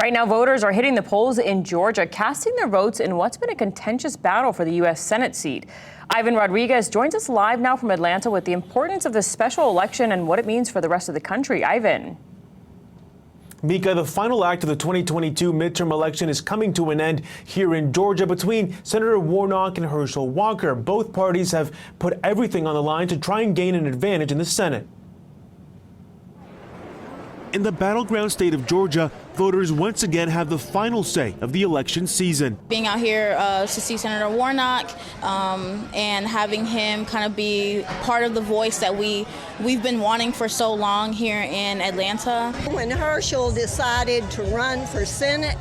Right now, voters are hitting the polls in Georgia, casting their votes in what's been a contentious battle for the U.S. Senate seat. Ivan Rodriguez joins us live now from Atlanta with the importance of this special election and what it means for the rest of the country. Ivan. Mika, the final act of the 2022 midterm election is coming to an end here in Georgia between Senator Warnock and Walker. Both parties have put everything on the line to try and gain an advantage in the Senate. In the battleground state of Georgia, voters once again have the final say of the election season. Being out here to see Senator Warnock and having him kind of be part of the voice that we've been wanting for so long here in Atlanta. When Herschel decided to run for Senate,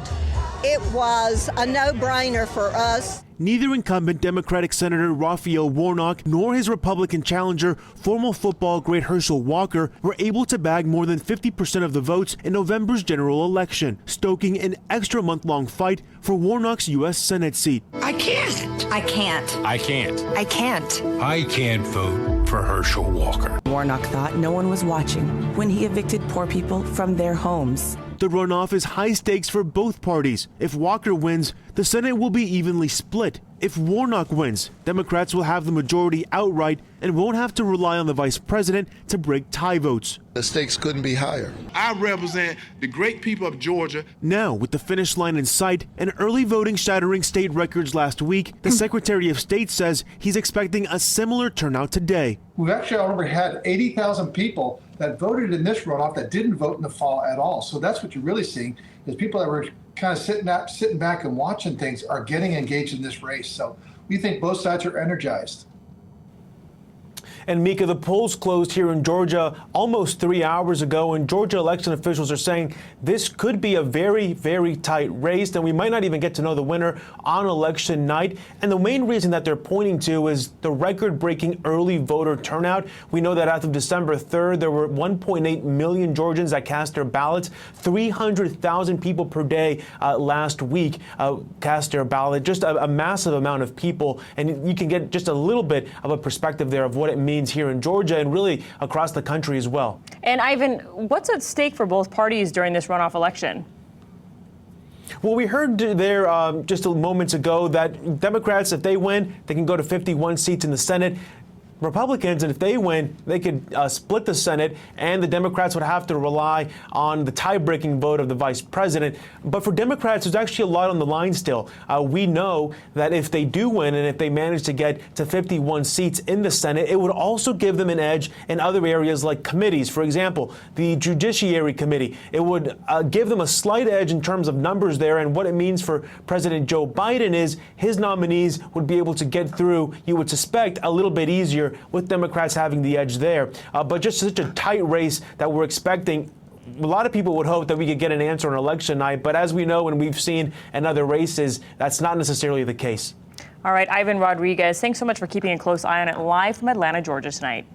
it was a no-brainer for us. Neither incumbent Democratic Senator Raphael Warnock nor his Republican challenger, former football great Walker, were able to bag more than 50% of the votes in November's general election, stoking an extra month-long fight for Warnock's U.S. Senate seat. I can't. I can't. I can't. I can't. I can't vote for Walker. Warnock thought no one was watching when he evicted poor people from their homes. The runoff is high stakes for both parties. If Walker wins, the Senate will be evenly split. If Warnock wins, Democrats will have the majority outright and won't have to rely on the vice president to break tie votes. The stakes couldn't be higher. I represent the great people of Georgia. Now, with the finish line in sight and early voting shattering state records last week, the Secretary of State says he's expecting a similar turnout today. We've actually already had 80,000 people that voted in this runoff that didn't vote in the fall at all. So that's what you're really seeing is people that were kind of sitting back and watching things are getting engaged in this race. So we think both sides are energized. And Mika, the polls closed here in Georgia almost 3 hours ago, and Georgia election officials are saying this could be a very, very tight race, and we might not even get to know the winner on election night. And the main reason that they're pointing to is the record-breaking early voter turnout. We know that as of December 3rd, there were 1.8 million Georgians that cast their ballots. 300,000 people per day last week cast their ballot. Just a massive amount of people, and you can get just a little bit of a perspective there of what it means here in Georgia and really across the country as well. And Ivan, what's at stake for both parties during this runoff election? Well, we heard there just moments ago that Democrats, if they win, they can go to 51 seats in the Senate. Republicans, and if they win, they could split the Senate, and the Democrats would have to rely on the tie-breaking vote of the vice president. But for Democrats, there's actually a lot on the line still. We know that if they do win and if they manage to get to 51 seats in the Senate, it would also give them an edge in other areas like committees. For example, the Judiciary Committee. It would give them a slight edge in terms of numbers there, and what it means for President Joe Biden is his nominees would be able to get through, you would suspect, a little bit easier with Democrats having the edge there. But just such a tight race that we're expecting. A lot of people would hope that we could get an answer on election night, but as we know and we've seen in other races, that's not necessarily the case. All right, Ivan Rodriguez, thanks so much for keeping a close eye on it live from Atlanta, Georgia tonight.